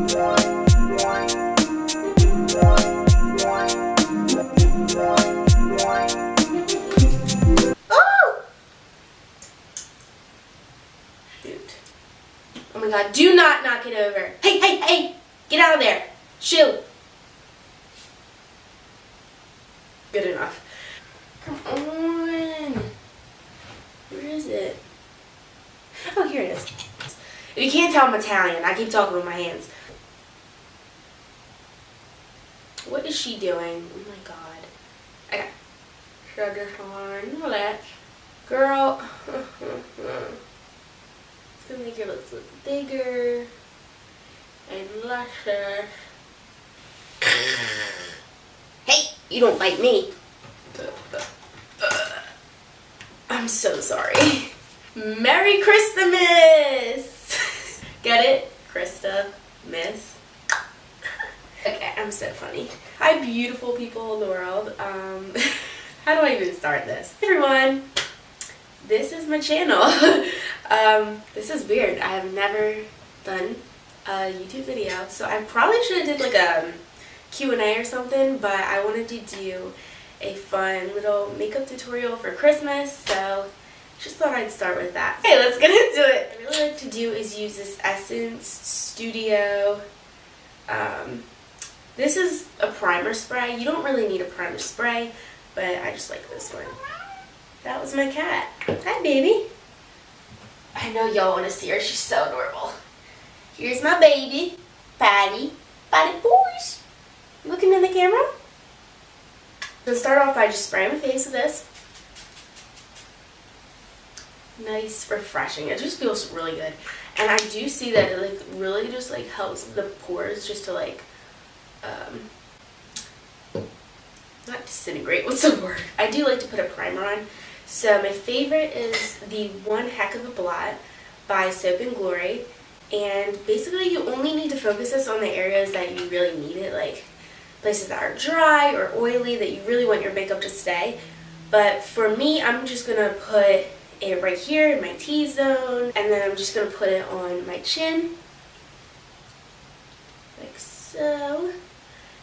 Oh! Shoot. Oh my god, do not knock it over. Hey, hey, hey! Get out of there! Shoo! Good enough. Come on. Where is it? Oh, here it is. If you can't tell, I'm Italian. I keep talking with my hands. What is she doing? Oh my god. Okay. Shut this on. Relax. Girl. It's gonna make your lips look bigger and luscious. Hey, you don't bite me. I'm so sorry. Merry Christmas! Get it? Krista, Miss. Okay, I'm so funny. Hi, beautiful people in the world. How do I even start this? Hey everyone, this is my channel. This is weird. I have never done a YouTube video, so I probably should have did like a Q&A or something, but I wanted to do a fun little makeup tutorial for Christmas, so just thought I'd start with that. Okay, let's get into it. What I really like to do is use this Essence Studio. This is a primer spray. You don't really need a primer spray, but I just like this one. That was my cat. Hi, baby. I know y'all want to see her. She's so adorable. Here's my baby, Patty. Patty boys. Looking in the camera. I'm going to start off by just spraying my face with this. Nice, refreshing. It just feels really good. And I do see that it like really just like helps the pores just to like not disintegrate, what's the word? I do like to put a primer on. So my favorite is the One Heck of a Blot by Soap and Glory. And basically you only need to focus this on the areas that you really need it, like places that are dry or oily that you really want your makeup to stay. But for me, I'm just going to put it right here in my T-zone, and then I'm just going to put it on my chin, like so,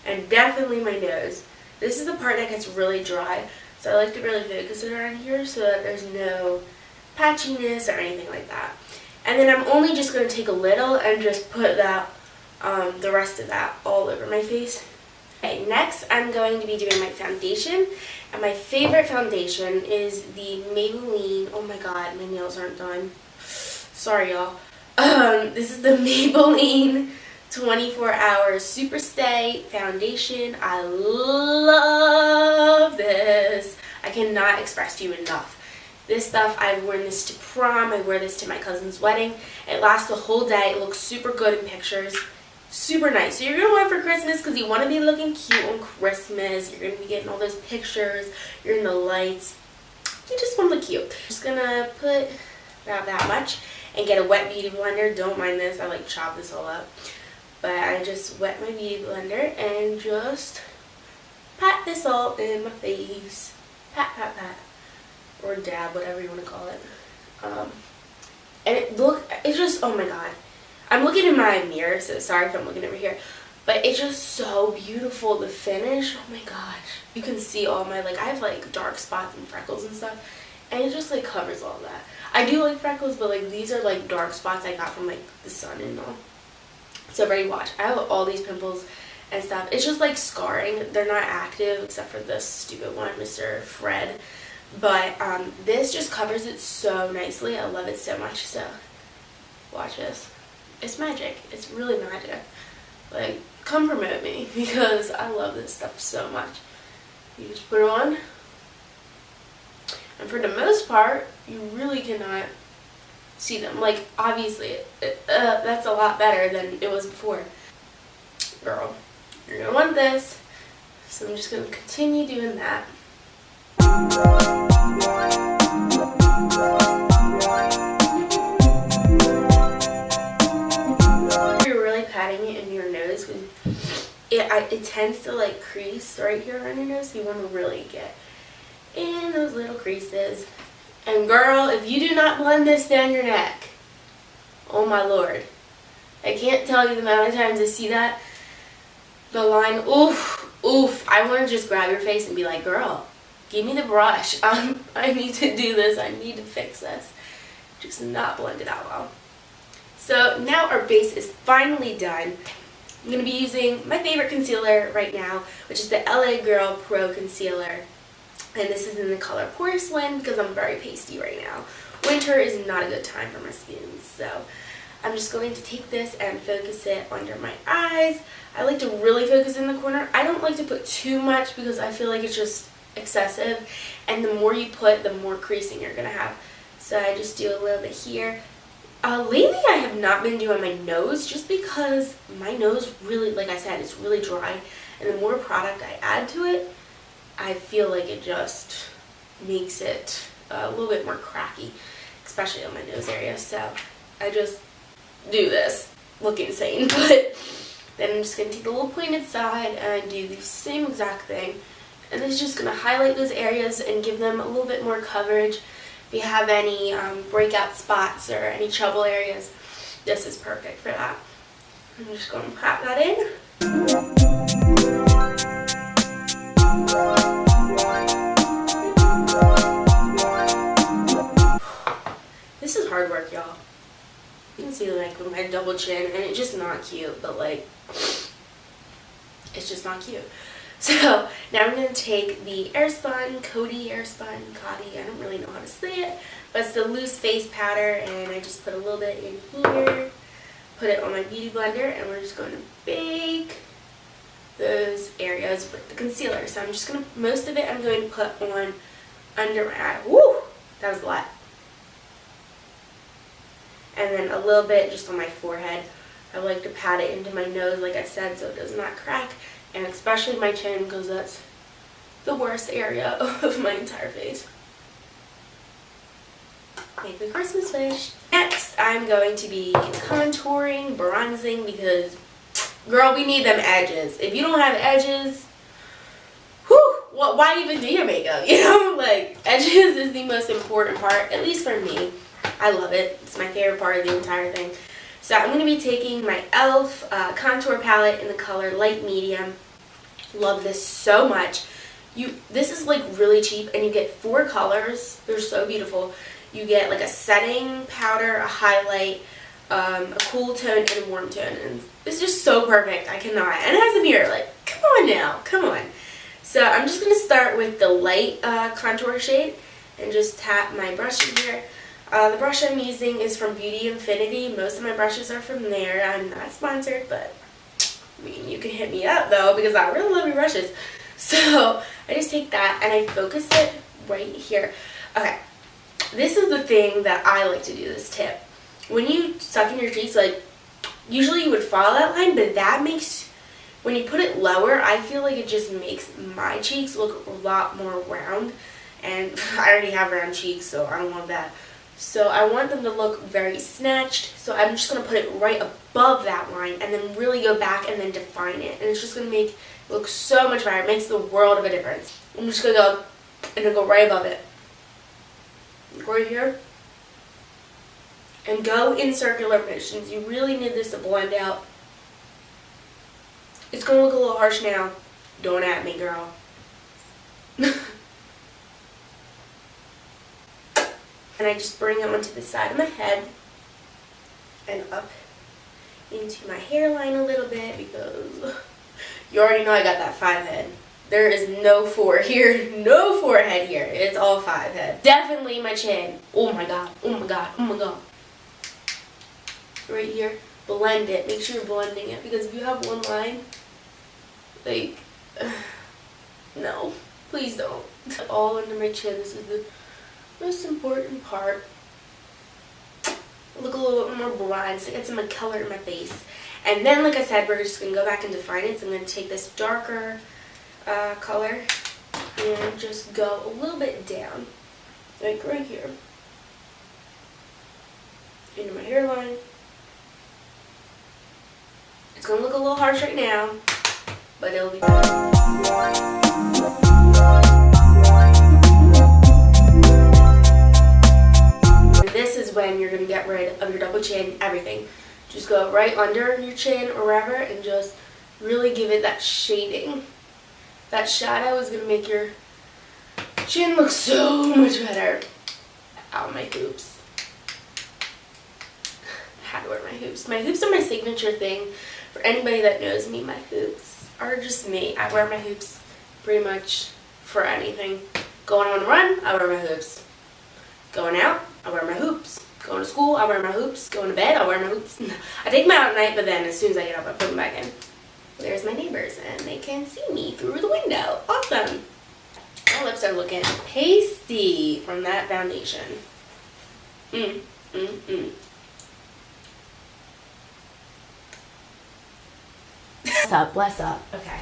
and definitely my nose. This is the part that gets really dry, so I like to really focus it around here so that there's no patchiness or anything like that. And then I'm only just going to take a little and just put that, the rest of that all over my face. Okay, next I'm going to be doing my foundation, and my favorite foundation is the Maybelline, oh my god, my nails aren't done, sorry y'all, this is the Maybelline 24 Hour Super Stay Foundation. I love this. I cannot express to you enough. This stuff, I've worn this to prom, I wore this to my cousin's wedding, it lasts the whole day, it looks super good in pictures. Super nice. So you're going to want it for Christmas because you want to be looking cute on Christmas. You're going to be getting all those pictures. You're in the lights. You just want to look cute. Just going to put about that much and get a wet beauty blender. Don't mind this. I like chop this all up. But I just wet my beauty blender and just pat this all in my face. Pat, pat, pat. Or dab, whatever you want to call it. And it's just, oh my god. I'm looking in my mirror, so sorry if I'm looking over here, but it's just so beautiful, the finish. Oh my gosh. You can see all my, like, I have like dark spots and freckles and stuff, and it just like covers all that. I do like freckles, but like these are like dark spots I got from like the sun and all. So ready, watch. I have all these pimples and stuff. It's just like scarring. They're not active except for this stupid one, Mr. Fred. But this just covers it so nicely. I love it so much. So watch this. It's magic. It's really magic. Like, come promote me because I love this stuff so much. You just put it on, and for the most part, you really cannot see them. Like, obviously, that's a lot better than it was before. Girl, you're gonna want this, so I'm just gonna continue doing that. It tends to like crease right here on your nose, so you want to really get in those little creases. And girl, if you do not blend this down your neck, oh my lord, I can't tell you the amount of times I see that. The line, oof. I want to just grab your face and be like, girl, give me the brush. I need to do this. I need to fix this. Just not blended out well. So now our base is finally done. I'm going to be using my favorite concealer right now, which is the LA Girl Pro Concealer. And this is in the color Porcelain because I'm very pasty right now. Winter is not a good time for my skin, so I'm just going to take this and focus it under my eyes. I like to really focus in the corner. I don't like to put too much because I feel like it's just excessive. And the more you put, the more creasing you're going to have. So I just do a little bit here. Lately I have not been doing my nose just because my nose really, like I said, it's really dry. And the more product I add to it, I feel like it just makes it a little bit more cracky, especially on my nose area. So I just do this, look insane, but then I'm just going to take the little pointed side and do the same exact thing. And this is just going to highlight those areas and give them a little bit more coverage. If you have any breakout spots or any trouble areas, this is perfect for that. I'm just going to pat that in. This is hard work, y'all. You can see like with my double chin, and it's just not cute, but like, it's just not cute. So now I'm going to take the Airspun, Coty I don't really know how to say it, but it's the loose face powder, and I just put a little bit in here, put it on my beauty blender, and we're just going to bake those areas with the concealer. So I'm just going to, most of it I'm going to put on under my eye. Woo! That was a lot. And then a little bit just on my forehead. I like to pat it into my nose, like I said, so it does not crack. And especially my chin, because that's the worst area of my entire face. Make the Christmas wish. Next, I'm going to be contouring, bronzing, because, girl, we need them edges. If you don't have edges, whew, well, why even do your makeup? You know, like, edges is the most important part, at least for me. I love it. It's my favorite part of the entire thing. So I'm going to be taking my e.l.f. Contour palette in the color Light Medium. Love this so much. This is like really cheap, and you get 4 colors. They're so beautiful. You get like a setting powder, a highlight, a cool tone, and a warm tone. And it's just so perfect. I cannot. And it has a mirror. Like, come on now. Come on. So I'm just going to start with the light contour shade and just tap my brush in here. The brush I'm using is from Beauty Infinity. Most of my brushes are from there. I'm not sponsored, but I mean, you can hit me up though, because I really love your brushes. So I just take that and I focus it right here. Okay, this is the thing that I like to do, this tip. When you suck in your cheeks, like, usually you would follow that line, but that makes, when you put it lower, I feel like it just makes my cheeks look a lot more round. And I already have round cheeks, so I don't want that. So I want them to look very snatched, so I'm just going to put it right above that line and then really go back and then define it. And it's just going to make it look so much better. It makes the world of a difference. I'm just going to go and then go right above it. Right here. And go in circular motions. You really need this to blend out. It's going to look a little harsh now. Don't at me, girl. And I just bring it onto the side of my head and up into my hairline a little bit, because you already know I got that 5 head. There is no 4 here, no forehead here. It's all 5 head. Definitely my chin. Oh my god, oh my god, oh my god. Right here, blend it. Make sure you're blending it, because if you have one line, like, no, please don't. All under my chin. This is the most important part. Look a little bit more bronze, get some color in my face. And then, like I said, we're just going to go back and define it. So I'm going to take this darker color and just go a little bit down, like right here, into my hairline. It's going to look a little harsh right now, but it'll be This is when you're going to get rid of your double chin, everything. just go right under your chin or wherever and just really give it that shading. That shadow is going to make your chin look so much better. Ow, my hoops. I had to wear my hoops. My hoops are my signature thing. For anybody that knows me, my hoops are just me. I wear my hoops pretty much for anything. Going on a run, I wear my hoops. Going out, I wear my hoops. Going to school, I wear my hoops. Going to bed, I wear my hoops. I take them out at night, but then as soon as I get up, I put them back in. There's my neighbors, and they can see me through the window. Awesome. My lips are looking pasty from that foundation. Bless up. Okay.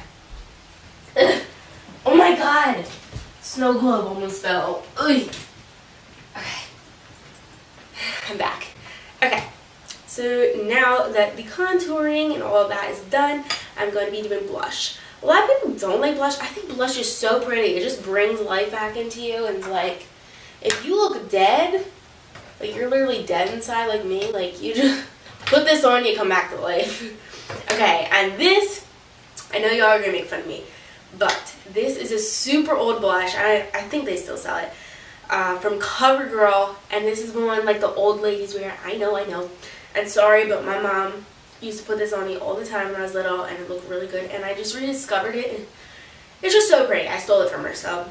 Oh my god! Snow globe almost fell. Ugh. Okay. I'm back. Okay. So now that the contouring and all of that is done, I'm going to be doing blush. A lot of people don't like blush. I think blush is so pretty. It just brings life back into you, and like, if you look dead, like you're literally dead inside like me, like you just put this on, you come back to life. Okay, and this, I know y'all are going to make fun of me, but this is a super old blush. I think they still sell it. From CoverGirl, and this is one like the old ladies wear. I know. And sorry, but my mom used to put this on me all the time when I was little, and it looked really good. And I just rediscovered it, and it's just so pretty. I stole it from her, so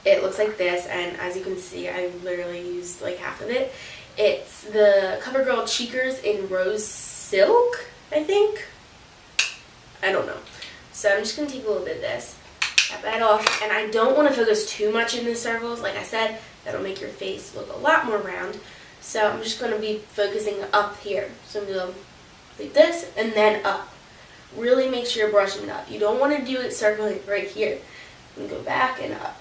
it looks like this. And as you can see, I literally used like half of it. It's the CoverGirl Cheekers in Rose Silk, I think. I don't know. So I'm just gonna take a little bit of this, tap that off, and I don't want to focus too much in the circles. Like I said, that'll make your face look a lot more round. So I'm just going to be focusing up here. So I'm going to go like this and then up. Really make sure you're brushing it up. You don't want to do it circling right here. And go back and up.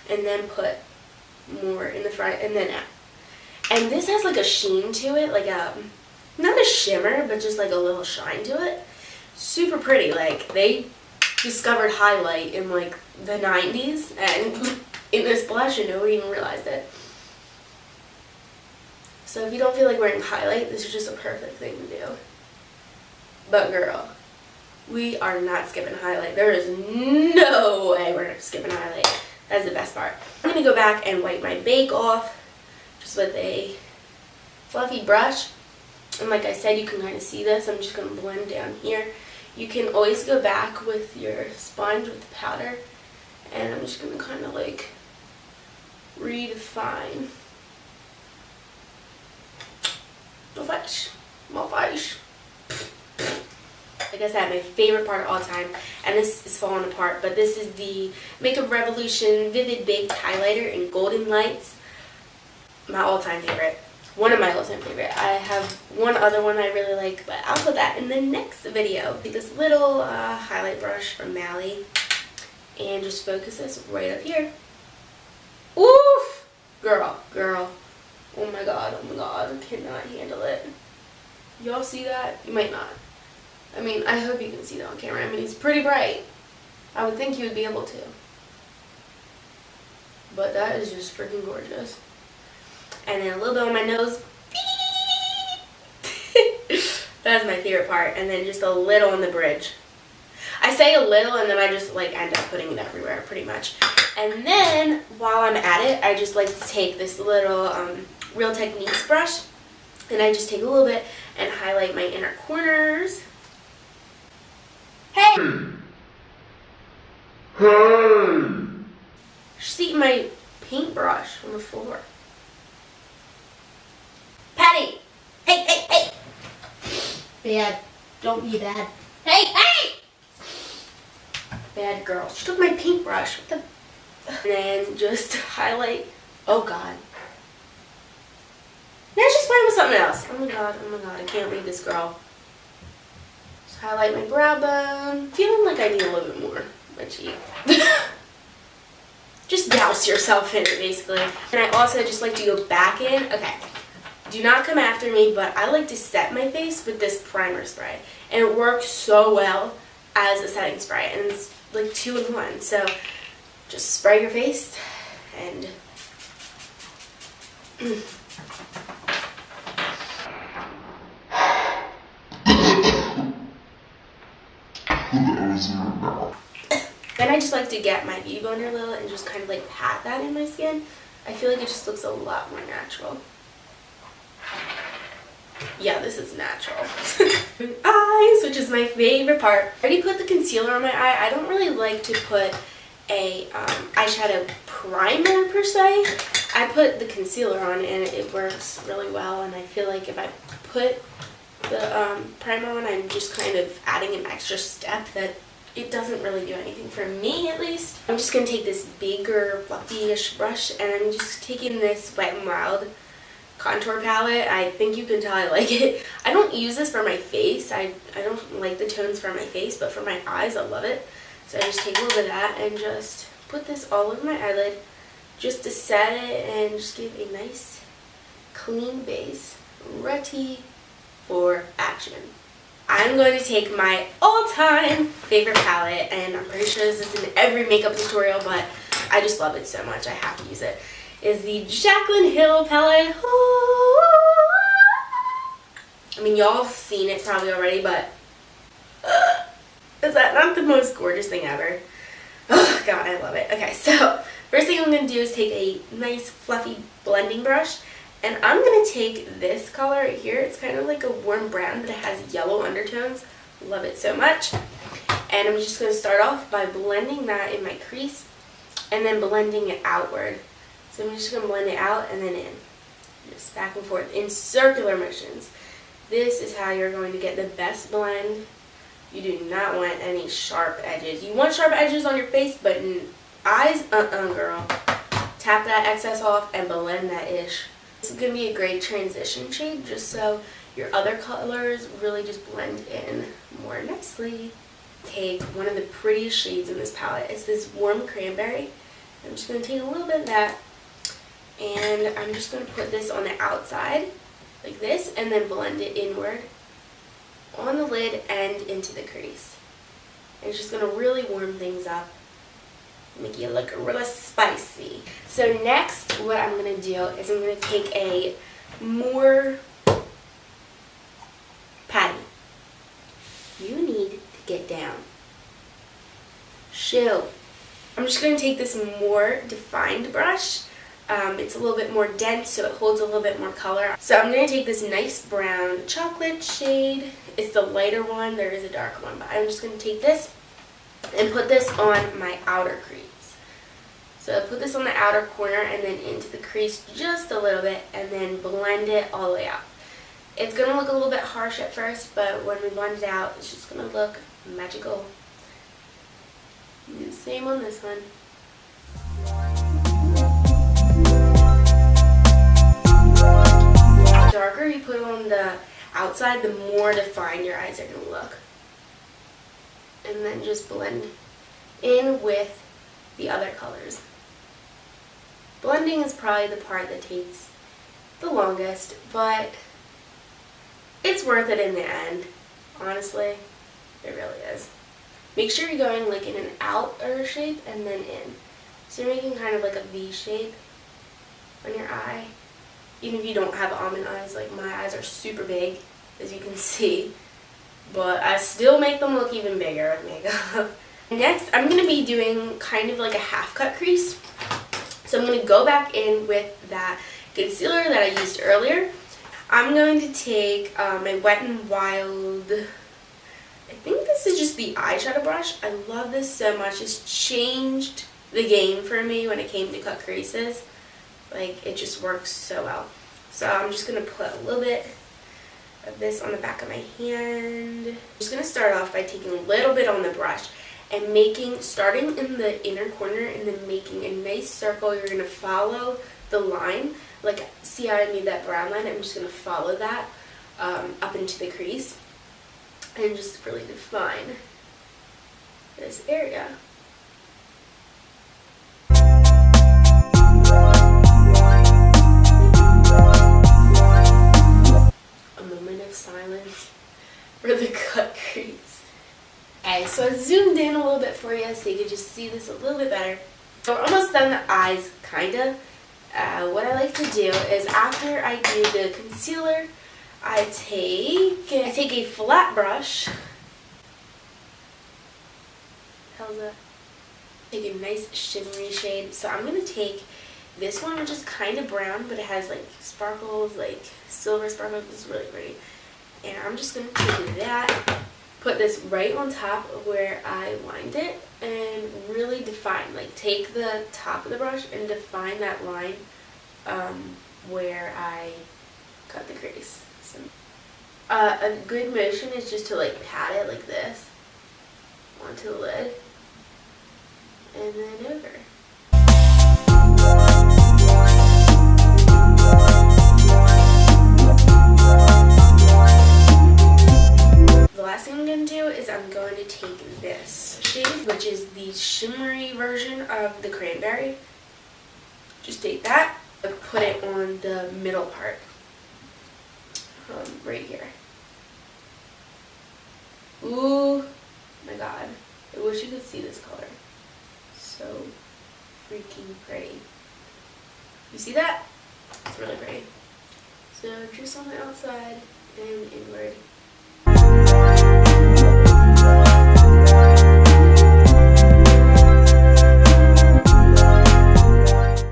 And then put more in the front and then out. And this has like a sheen to it, like a, not a shimmer, but just like a little shine to it. Super pretty. Like they discovered highlight in like the 90s and in this blush and nobody even realized it. So if you don't feel like wearing highlight, this is just a perfect thing to do. But girl, we are not skipping highlight. There is no way we're skipping highlight. That's the best part. I'm going to go back and wipe my bake off just with a fluffy brush. And like I said, you can kind of see this. I'm just going to blend down here. You can always go back with your sponge with the powder. And I'm just going to kind of like redefine my face. Like I said, my favorite part of all time, and this is falling apart, but this is the Makeup Revolution Vivid Baked Highlighter in Golden Lights. My all-time favorite. One of my all-time favorite. I have one other one I really like, but I'll put that in the next video. Take this little highlight brush from Mally and just focus this right up here. Oof! Girl. Oh my god, I cannot handle it. Y'all see that? You might not. I mean, I hope you can see that on camera. I mean, it's pretty bright. I would think you would be able to. But that is just freaking gorgeous. And then a little bit on my nose. That's my favorite part. And then just a little on the bridge. I say a little and then I just like end up putting it everywhere pretty much. And then while I'm at it, I just like to take this little Real Techniques brush. And I just take a little bit and highlight my inner corners. Hey! Just eating my paintbrush on the floor. Patty! Hey! Bad. Don't be bad. Hey! Bad girl. She took my paintbrush. What the? And then just highlight. Oh god. Now she's playing with something else. Oh my god. I can't leave this girl. Just highlight my brow bone. Feeling like I need a little bit more. My cheek. Just douse yourself in it, basically. And I also just like to go back in. Okay. Do not come after me, but I like to set my face with this primer spray. And it works so well as a setting spray. And it's like 2 in 1. So just spray your face and Then I just like to get my beauty blender a little and just kind of like pat that in my skin. I feel like it just looks a lot more natural. Yeah, this is natural. Eyes, which is my favorite part. I already put the concealer on my eye. I don't really like to put a eyeshadow primer per se. I put the concealer on and it works really well, and I feel like if I put the primer on, I'm just kind of adding an extra step that it doesn't really do anything for me, at least. I'm just going to take this bigger fluffy-ish brush, and I'm just taking this Wet n Wild contour palette. I think you can tell I like it. I don't use this for my face. I don't like the tones for my face, but for my eyes, I love it. So I just take a little bit of that and just put this all over my eyelid just to set it and just give a nice clean base ready for action. I'm going to take my all-time favorite palette, and I'm pretty sure this is in every makeup tutorial, but I just love it so much I have to use it. Is the Jaclyn Hill palette. I mean, y'all have seen it probably already, but is that not the most gorgeous thing ever? Oh god, I love it. Okay, so first thing I'm going to do is take a nice fluffy blending brush, and I'm going to take this color right here. It's kind of like a warm brown, but it has yellow undertones. Love it so much. And I'm just going to start off by blending that in my crease and then blending it outward. So I'm just going to blend it out and then in. Just back and forth in circular motions. This is how you're going to get the best blend. You do not want any sharp edges. You want sharp edges on your face, but in eyes, girl. Tap that excess off and blend that ish. This is going to be a great transition shade, just so your other colors really just blend in more nicely. Take one of the prettiest shades in this palette. It's this warm cranberry. I'm just going to take a little bit of that, and I'm just going to put this on the outside, like this, and then blend it inward on the lid and into the crease. And it's just going to really warm things up, make you look really spicy. So next, what I'm going to do is I'm going to take a more Patty. You need to get down. Chill. I'm just going to take this more defined brush. It's a little bit more dense, so it holds a little bit more color. So I'm going to take this nice brown chocolate shade. It's the lighter one. There is a dark one, but I'm just going to take this and put this on my outer crease. So put this on the outer corner and then into the crease just a little bit, and then blend it all the way out. It's going to look a little bit harsh at first, but when we blend it out, it's just going to look magical. Do the same on this one. The darker you put on the outside, the more defined your eyes are going to look. And then just blend in with the other colors. Blending is probably the part that takes the longest, but it's worth it in the end. Honestly, it really is. Make sure you're going like in an outer shape and then in. So you're making kind of like a V shape on your eye. Even if you don't have almond eyes, like my eyes are super big, as you can see. But I still make them look even bigger with makeup. Next, I'm going to be doing kind of like a half cut crease. So I'm going to go back in with that concealer that I used earlier. I'm going to take my Wet n Wild, I think this is just the eyeshadow brush. I love this so much. It's changed the game for me when it came to cut creases. Like, it just works so well. So I'm just going to put a little bit of this on the back of my hand. I'm just going to start off by taking a little bit on the brush and starting in the inner corner and then making a nice circle. You're going to follow the line. Like, see how I made that brown line? I'm just going to follow that up into the crease and just really define this area. A moment of silence for the cut crease. Okay, so I zoomed in a little bit for you so you could just see this a little bit better. So we're almost done the eyes, kinda. What I like to do is after I do the concealer, I take a flat brush Helza. Take a nice shimmery shade. So I'm going to take this one, which is kind of brown, but it has like sparkles, like silver sparkles. It's really pretty. And I'm just going to take that, put this right on top of where I lined it, and really define, like take the top of the brush and define that line where I cut the crease. So, a good motion is just to like pat it like this onto the lid and then over. The last thing I'm going to do is I'm going to take this shade, which is the shimmery version of the cranberry. Just take that and put it on the middle part, right here. Ooh, my God. I wish you could see this color. So freaking pretty. You see that? It's really pretty. So just on the outside and inward.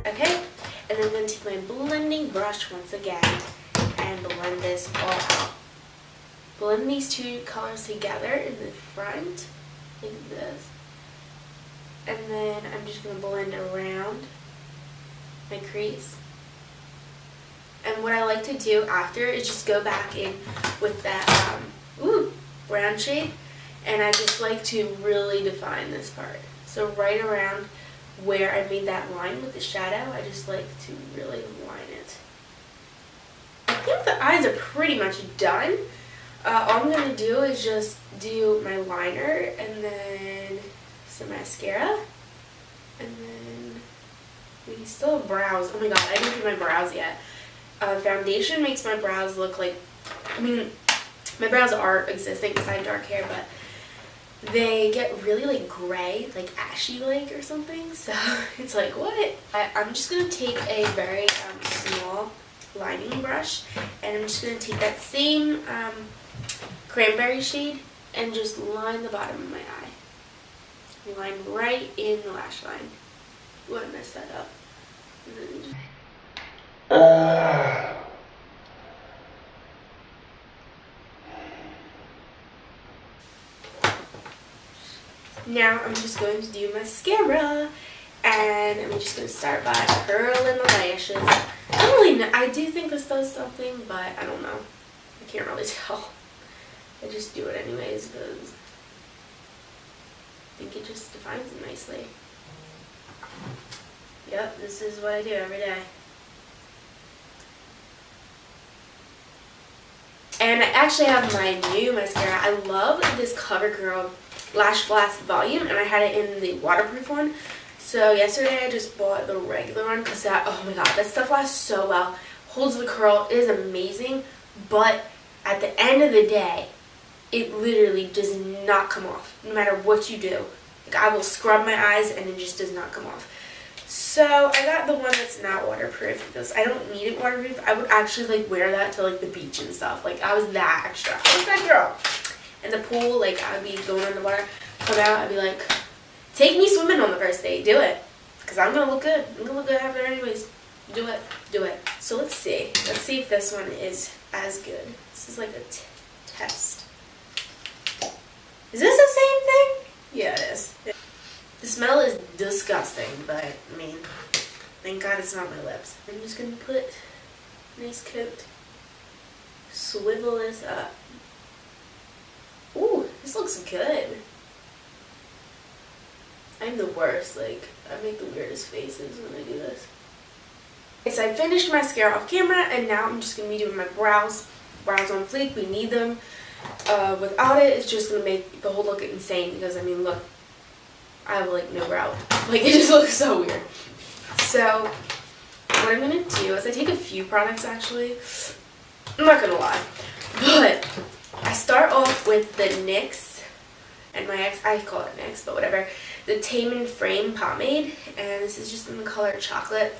Okay, and then I'm going to take my blending brush once again and blend this all out. Blend these two colors together in the front, like this. And then I'm just going to blend around my crease. And what I like to do after is just go back in with that brown shade, and I just like to really define this part. So right around where I made that line with the shadow, I just like to really line it. I think the eyes are pretty much done. All I'm going to do is just do my liner and then some mascara, and then we still have brows. Oh my God, I didn't do my brows yet. Foundation makes my brows look like, I mean, my brows are existing because I have dark hair, but they get really like gray, like ashy like or something, so it's like, what? I'm just going to take a very small lining brush, and I'm just going to take that same cranberry shade and just line the bottom of my eye. Line right in the lash line. Ooh, I messed that up. And then just now I'm just going to do mascara, and I'm just going to start by curling the lashes. I don't really know. I do think this does something, but I don't know. I can't really tell. I just do it anyways because I think it just defines it nicely. Yep, this is what I do every day. And I actually have my new mascara. I love this CoverGirl Lash Blast Volume, and I had it in the waterproof one. So yesterday I just bought the regular one because that, oh my God, that stuff lasts so well. Holds the curl, it is amazing, but at the end of the day, it literally does not come off, no matter what you do. Like, I will scrub my eyes and it just does not come off. So I got the one that's not waterproof because I don't need it waterproof. I would actually like wear that to like the beach and stuff. Like, I was that extra. I was that girl. In the pool, like, I would be going in the water, come out, I'd be like, take me swimming on the first day. Do it. Because I'm going to look good. I'm going to look good after anyways. Do it. Do it. So let's see. Let's see if this one is as good. This is like a test. Is this the same thing? Yeah, it is. The smell is disgusting, but, I mean, thank God it's not my lips. I'm just going to put a nice coat. Swivel this up. Ooh, this looks good. I'm the worst. Like, I make the weirdest faces when I do this. Okay, so I finished mascara off camera, and now I'm just going to be doing my brows. Brows on fleek, we need them. Without it, it's just going to make the whole look insane because, I mean, look, I have, like, no brow. Like, it just looks so weird. So, what I'm going to do is I take a few products, actually. I'm not going to lie. But I start off with the NYX, and my ex, I call it NYX, but whatever, the Tame and Frame pomade, and this is just in the color chocolate.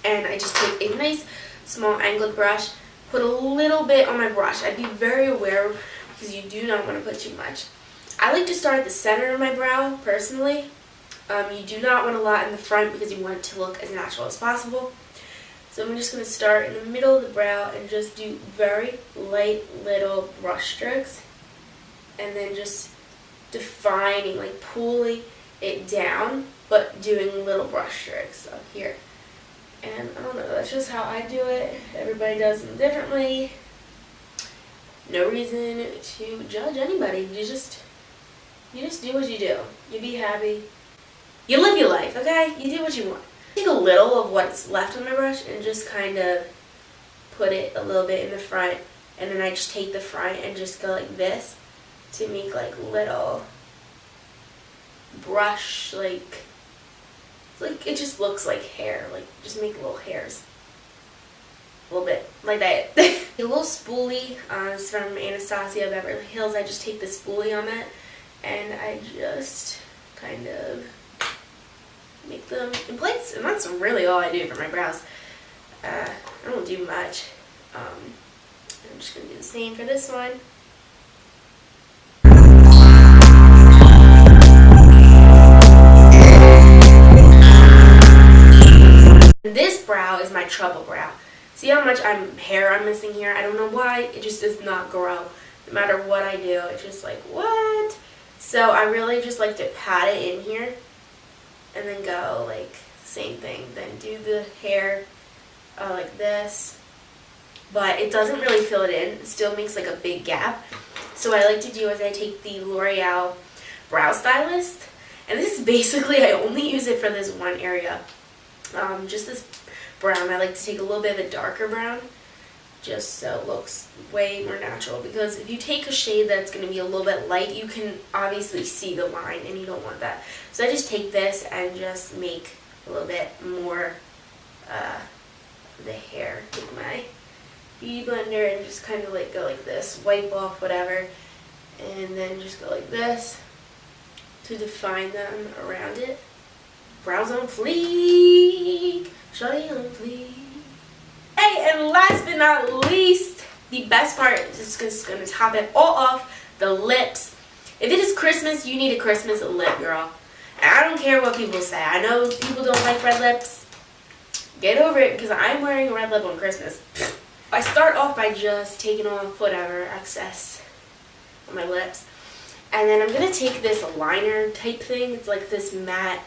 And I just take a nice small angled brush, put a little bit on my brush. I'd be very aware because you do not want to put too much. I like to start at the center of my brow, personally. You do not want a lot in the front because you want it to look as natural as possible. So I'm just going to start in the middle of the brow and just do very light little brush strokes. And then just defining, like pulling it down, but doing little brush strokes up here. And I don't know, that's just how I do it. Everybody does them differently. No reason to judge anybody. You just do what you do. You be happy. You live your life, okay? You do what you want. Take a little of what's left on my brush and just kind of put it a little bit in the front, and then I just take the front and just go like this to make like little brush, like it just looks like hair, like just make little hairs. A little bit, like that. A little spoolie, it's from Anastasia Beverly Hills. I just take the spoolie on that and I just kind of make them in place, and that's really all I do for my brows. I don't do much. I'm just going to do the same for this one. This brow is my trouble brow. See how much hair I'm missing here? I don't know why. It just does not grow. No matter what I do, it's just like, what? So I really just like to pat it in here and then go like same thing. Then do the hair like this. But it doesn't really fill it in. It still makes like a big gap. So what I like to do is I take the L'Oreal Brow Stylist. And this is basically, I only use it for this one area. Just this brown. I like to take a little bit of a darker brown just so it looks way more natural, because if you take a shade that's going to be a little bit light, you can obviously see the line and you don't want that. So I just take this and just make a little bit more the hair. Take my beauty blender and just kind of like go like this, wipe off whatever, and then just go like this to define them around it. Brows on fleek, shawty on fleek. Hey, and last but not least, the best part is just going to top it all off, the lips. If it is Christmas, you need a Christmas lip, girl. And I don't care what people say. I know people don't like red lips. Get over it, because I'm wearing a red lip on Christmas. I start off by just taking off whatever excess on my lips. And then I'm going to take this liner type thing. It's like this matte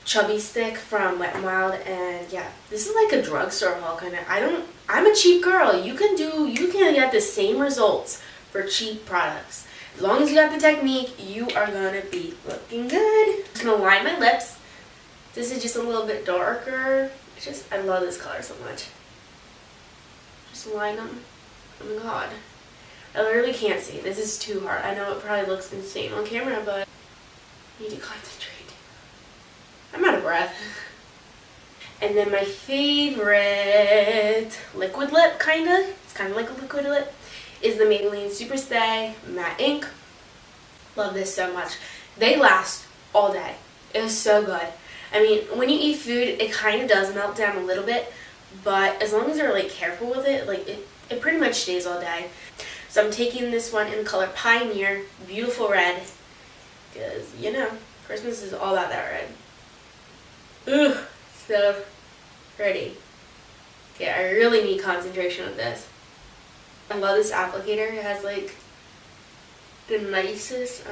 chubby stick from Wet n Wild, and yeah, this is like a drugstore haul kind of. I'm a cheap girl. You can get the same results for cheap products. As long as you got the technique, you are gonna be looking good. I'm gonna line my lips. This is just a little bit darker. I love this color so much. Just line them. Oh my god. I literally can't see. This is too hard. I know it probably looks insane on camera, but I need to concentrate. I'm out of breath. And then my favorite liquid lip, it's kind of like a liquid lip, is the Maybelline Super Stay Matte Ink. Love this so much. They last all day. It is so good. I mean, when you eat food, it kind of does melt down a little bit, but as long as you're like careful with it, like it pretty much stays all day. So I'm taking this one in the color Pioneer, beautiful red, because, you know, Christmas is all about that red. Ugh, so pretty. Okay, I really need concentration with this. I love this applicator. It has like the nicest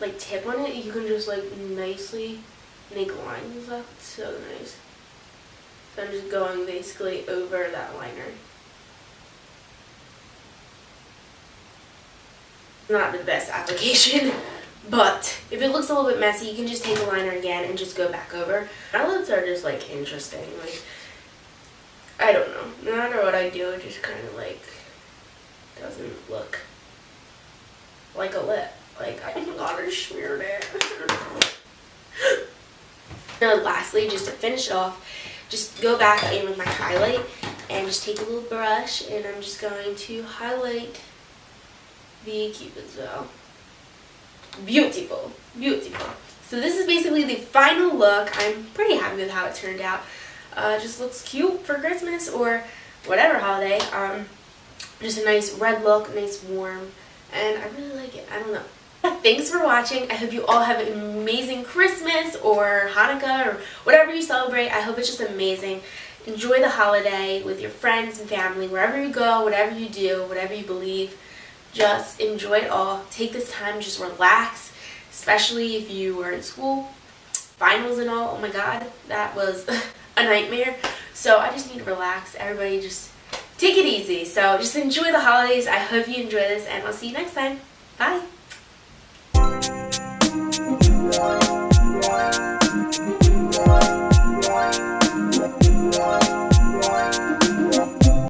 like tip on it. You can just like nicely make lines and stuff. It's so nice. So I'm just going basically over that liner. Not the best application. But if it looks a little bit messy, you can just take the liner again and just go back over. My lips are just like interesting. Like, I don't know. No matter what I do, it just kind of like doesn't look like a lip. Like, oh my god, I smeared it. Now, lastly, just to finish it off, just go back in with my highlight and just take a little brush, and I'm just going to highlight the Cupid's bow. Beautiful, beautiful. So this is basically the final look. I'm pretty happy with how it turned out. Just looks cute for Christmas or whatever holiday. Just a nice red look, nice warm, and I really like it. I don't know. Thanks for watching. I hope you all have an amazing Christmas or Hanukkah or whatever you celebrate. I hope it's just amazing. Enjoy the holiday with your friends and family, wherever you go, whatever you do, whatever you believe. Just enjoy it all. Take this time, just relax, especially if you were in school, finals and all. Oh my God, that was a nightmare. So I just need to relax. Everybody just take it easy. So just enjoy the holidays. I hope you enjoy this, and I'll see you next time. Bye.